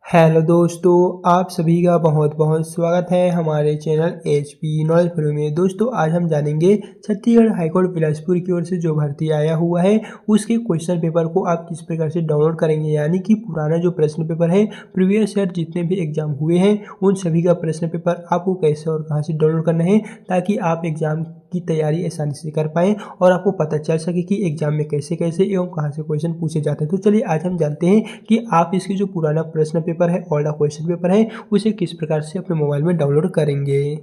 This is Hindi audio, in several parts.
हेलो दोस्तों, आप सभी का बहुत बहुत स्वागत है हमारे चैनल HP नॉलेज प्रो में। दोस्तों आज हम जानेंगे छत्तीसगढ़ हाईकोर्ट बिलासपुर की ओर से जो भर्ती आया हुआ है उसके क्वेश्चन पेपर को आप किस प्रकार से डाउनलोड करेंगे। यानी कि पुराना जो प्रश्न पेपर है, प्रीवियस ईयर जितने भी एग्जाम हुए हैं उन सभी का प्रश्न पेपर आपको कैसे और कहाँ से डाउनलोड करना है, ताकि आप एग्जाम की तैयारी आसानी से कर पाएँ और आपको पता चल सके कि एग्जाम में कैसे कैसे एवं कहाँ से क्वेश्चन पूछे जाते हैं। तो चलिए आज हम जानते हैं कि आप इसके जो पुराना प्रश्न पेपर है, ओल्ड क्वेश्चन पेपर है, उसे किस प्रकार से अपने मोबाइल में डाउनलोड करेंगे।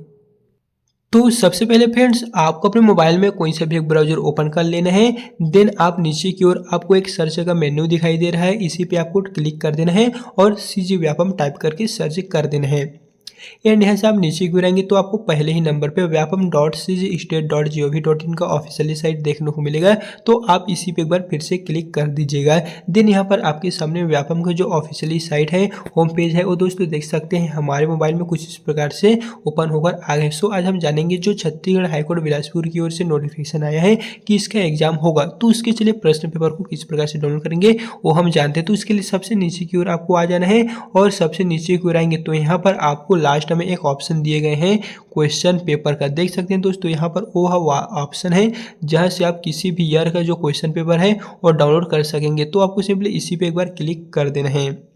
तो सबसे पहले फ्रेंड्स, आपको अपने मोबाइल में कोई सा भी एक ब्राउजर ओपन कर लेना है। देन आप नीचे की ओर आपको एक सर्च का मेन्यू दिखाई दे रहा है, इसी पे आपको क्लिक कर देना है और CG व्यापम टाइप करके सर्च कर देना है। एंड यहाँ से आप नीचे की ओर आएंगे तो आपको पहले ही नंबर पे vyapam.cgstate.gov.in का ऑफिशियली साइट देखने को मिलेगा। तो आप इसी पे एक बार फिर से क्लिक कर दीजिएगा। देन यहाँ पर आपके सामने व्यापम का जो ऑफिशियली साइट है, होम पेज है, वो दोस्तों देख सकते हैं हमारे मोबाइल में कुछ इस प्रकार से ओपन होकर आ गए। सो आज हम जानेंगे जो छत्तीसगढ़ हाईकोर्ट बिलासपुर की ओर से नोटिफिकेशन आया है कि इसका एग्जाम होगा, तो उसके चलिए प्रश्न पेपर को किस प्रकार से डाउनलोड करेंगे वो हम जानते हैं। तो इसके लिए सबसे नीचे की ओर आपको आ जाना है और सबसे नीचे की ओर आएंगे तो यहाँ पर आपको लास्ट में एक ऑप्शन दिए गए हैं क्वेश्चन पेपर का, देख सकते हैं दोस्तों। यहाँ पर वो ऑप्शन है जहाँ से आप किसी भी ईयर का जो क्वेश्चन पेपर है वो डाउनलोड कर सकेंगे। तो आपको सिंपली इसी पे एक बार क्लिक कर देना है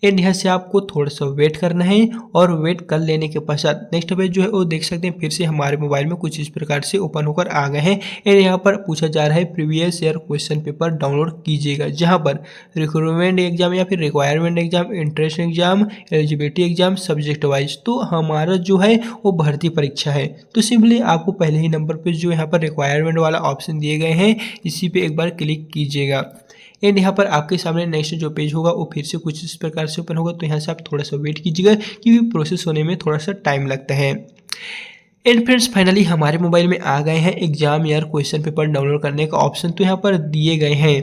एंड यहाँ से आपको थोड़ा सा वेट करना है और वेट कर लेने के पश्चात नेक्स्ट पेज जो है वो देख सकते हैं फिर से हमारे मोबाइल में कुछ इस प्रकार से ओपन होकर आ गए हैं। एंड यहाँ पर पूछा जा रहा है previous year question paper download कीजिएगा, जहाँ पर रिक्रूटमेंट एग्जाम या फिर requirement exam, entrance exam, eligibility exam subject wise. तो हमारा जो है वो भर्ती परीक्षा है। तो सिंपली आपको पहले ही नंबर पर जो यहाँ पर रिक्वायरमेंट वाला ऑप्शन दिए गए हैं इसी पे एक बार क्लिक कीजिएगा। एंड यहाँ पर आपके सामने नेक्स्ट जो पेज होगा वो फिर से कुछ इस प्रकार से ओपन होगा। तो यहाँ से आप थोड़ा सा वेट कीजिएगा क्योंकि प्रोसेस होने में थोड़ा सा टाइम लगता है। एंड फ्रेंड्स फाइनली हमारे मोबाइल में आ गए हैं exam year question paper download करने का ऑप्शन। तो यहाँ पर दिए गए हैं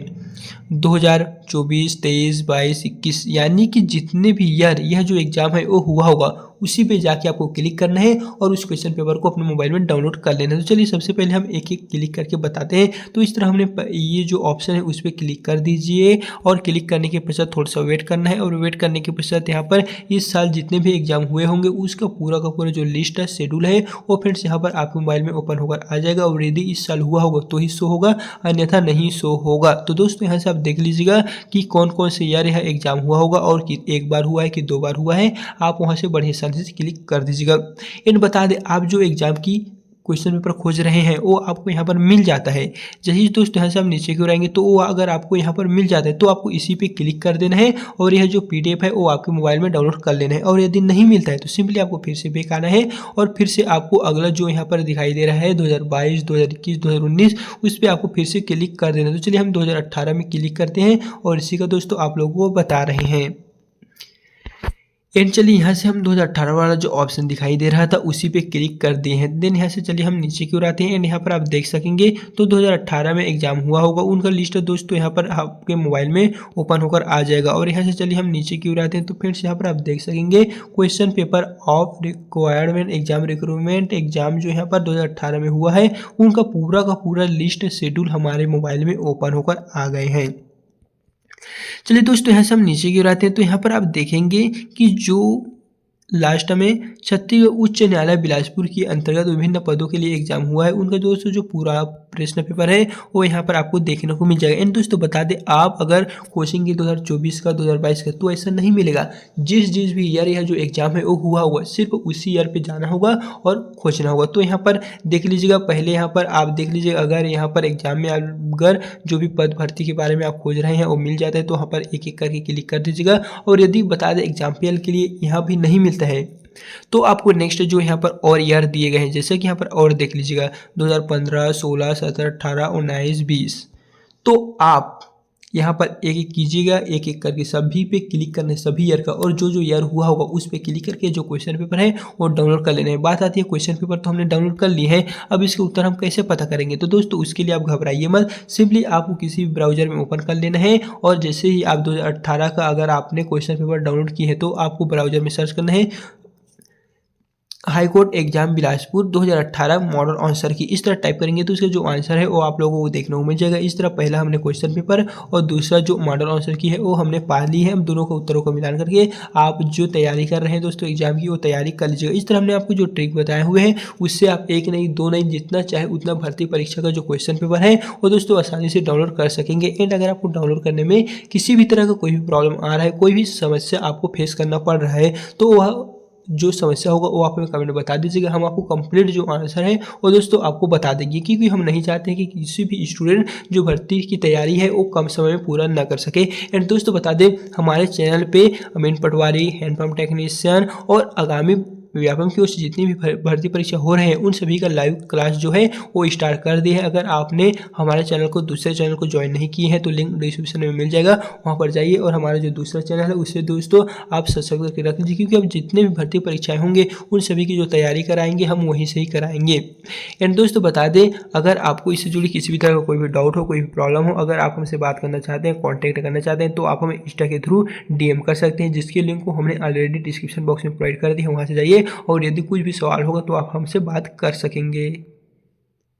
2024, 23, 22, 21, यानी कि जितने भी ईयर यह जो एग्जाम है वो हुआ होगा उसी पे जाके आपको क्लिक करना है और उस क्वेश्चन पेपर को अपने मोबाइल में डाउनलोड कर लेना है। तो चलिए सबसे पहले हम एक एक क्लिक करके बताते हैं। तो इस तरह हमने ये जो ऑप्शन है उस पर क्लिक कर दीजिए और क्लिक करने के पश्चात थोड़ा सा वेट करना है और वेट करने के पश्चात यहाँ पर इस साल जितने भी एग्जाम हुए होंगे उसका पूरा का पूरा जो लिस्ट है, शेड्यूल है, वो फ्रेंड्स यहाँ पर आपके मोबाइल में ओपन होकर आ जाएगा। और यदि इस साल हुआ होगा तो ही शो होगा, अन्यथा नहीं शो होगा। तो दोस्तों यहाँ से आप देख लीजिएगा कि कौन कौन से ईयर यह एग्जाम हुआ होगा और कि एक बार हुआ है कि 2 बार हुआ है। आप वहाँ से बढ़िया से क्लिक कर दीजिएगा। इन बता दें आप जो एग्जाम की क्वेश्चन पेपर खोज रहे हैं वो आपको यहाँ पर मिल जाता है। जैसे ही दोस्तों यहाँ से आप नीचे की ओर आएंगे तो वो अगर आपको यहाँ पर मिल जाता है तो आपको इसी पे क्लिक कर देना है और यह जो PDF है वो आपके मोबाइल में डाउनलोड कर लेना है। और यदि नहीं मिलता है तो सिंपली आपको फिर से बैक आना है और फिर से आपको अगला जो यहाँ पर दिखाई दे रहा है 2022, 2021, 2019 उस पर आपको फिर से क्लिक कर देना है। तो चलिए हम 2018 में क्लिक करते हैं और इसी का दोस्तों आप लोगों को बता रहे हैं। एंड चलिए यहाँ से हम 2018 वाला जो ऑप्शन दिखाई दे रहा था उसी पे क्लिक कर दिए हैं। देन यहाँ से चलिए हम नीचे की ओर आते हैं एंड यहाँ पर आप देख सकेंगे तो 2018 में एग्जाम हुआ होगा उनका लिस्ट दोस्तों यहाँ पर आपके मोबाइल में ओपन होकर आ जाएगा। और यहाँ से चलिए हम नीचे की ओर आते हैं तो फ्रेंड्स यहाँ पर आप देख सकेंगे question paper of requirement exam, recruitment exam जो यहाँ पर 2018 में हुआ है उनका पूरा लिस्ट शेड्यूल हमारे मोबाइल में ओपन होकर आ गए हैं। चलिए दोस्तों यहाँ से हम नीचे की ओर आते हैं तो यहाँ पर आप देखेंगे कि जो लास्ट में छत्तीसगढ़ उच्च न्यायालय बिलासपुर के अंतर्गत विभिन्न पदों के लिए एग्जाम हुआ है उनका दोस्तों जो पूरा प्रश्न पेपर है वो यहाँ पर आपको देखने को मिल जाएगा। एंड दोस्तों बता दें आप अगर कोचिंग 2024 का, 2022 का, तो ऐसा नहीं मिलेगा। जिस भी ईयर यह जो एग्जाम है वो हुआ होगा सिर्फ उसी ईयर पे जाना होगा और खोजना होगा। तो यहाँ पर देख लीजिएगा, पहले यहाँ पर आप देख लीजिएगा अगर यहाँ पर एग्जाम में अगर जो भी पद भर्ती के बारे में आप खोज रहे हैं वो मिल जाता है तो वहाँ पर एक एक करके क्लिक कर दीजिएगा। और यदि बता दें एग्जाम्पल के लिए यहाँ भी नहीं मिलता है तो आपको नेक्स्ट जो यहाँ पर और ईयर दिए गए हैं जैसे कि यहाँ पर और देख लीजिएगा 2015, 16, 17, 18, 19, 20। तो आप यहाँ पर एक एक कीजिएगा, एक एक करके सभी पे क्लिक करना है, सभी ईयर का, और जो जो ईयर हुआ होगा उस पे क्लिक करके जो क्वेश्चन पेपर है वो डाउनलोड कर लेना है। बात आती है क्वेश्चन पेपर तो हमने डाउनलोड कर लिए हैं, अब इसके उत्तर हम कैसे पता करेंगे। तो दोस्तों उसके लिए आप घबराइए मत, सिंपली आपको किसी भी ब्राउजर में ओपन कर लेना है और जैसे ही आप 2018 का अगर आपने क्वेश्चन पेपर डाउनलोड किए हैं तो आपको ब्राउजर में सर्च करना है high court exam Bilaspur 2018 model answer की इस तरह टाइप करेंगे तो इसका जो आंसर है वो आप लोगों को देखने को मिल जाएगा। इस तरह पहला हमने क्वेश्चन पेपर और दूसरा जो मॉडल आंसर की है वो हमने पा ली है। हम दोनों को उत्तरों को मिलान करके आप जो तैयारी कर रहे हैं दोस्तों एग्जाम की वो तैयारी कर लीजिएगा। इस तरह हमने आपको जो ट्रिक बताए हुए हैं उससे आप एक नहीं दो नहीं जितना चाहे उतना भर्ती परीक्षा का जो क्वेश्चन पेपर है वो दोस्तों आसानी से डाउनलोड कर सकेंगे। एंड अगर आपको डाउनलोड करने में किसी भी तरह का कोई भी प्रॉब्लम आ रहा है, कोई भी समस्या आपको फेस करना पड़ रहा है, तो वह जो समस्या होगा वो आप हमें कमेंट में बता दीजिएगा। हम आपको कंप्लीट जो आंसर है वो दोस्तों आपको बता देंगे, क्योंकि हम नहीं चाहते हैं कि किसी भी स्टूडेंट जो भर्ती की तैयारी है वो कम समय में पूरा ना कर सके। एंड दोस्तों बता दें हमारे चैनल पे अमीन पटवारी, हैंडपम्प टेक्नीशियन और आगामी व्यापम की ओर से जितनी भी भर्ती परीक्षा हो रहे हैं उन सभी का लाइव क्लास जो है वो स्टार्ट कर दी है। अगर आपने हमारे चैनल को दूसरे चैनल को ज्वाइन नहीं किए हैं तो लिंक डिस्क्रिप्शन में मिल जाएगा, वहाँ पर जाइए और हमारा जो दूसरा चैनल है उससे दोस्तों आप सब्सक्राइब करके रख लीजिए, क्योंकि अब जितने भी भर्ती परीक्षाएं होंगे उन सभी की जो तैयारी कराएंगे हम वहीं से ही कराएंगे। एंड दोस्तों बता दें अगर आपको इससे जुड़ी किसी भी तरह का कोई भी डाउट हो, कोई भी प्रॉब्लम हो, अगर आप हमसे बात करना चाहते हैं, कॉन्टैक्ट करना चाहते हैं तो आप हमें इंस्टा के थ्रू DM कर सकते हैं, जिसकी लिंक को हमने ऑलरेडी डिस्क्रिप्शन बॉक्स में प्रोवाइड कर दी है। वहाँ से जाइए और यदि कुछ भी सवाल होगा तो आप हमसे बात कर सकेंगे।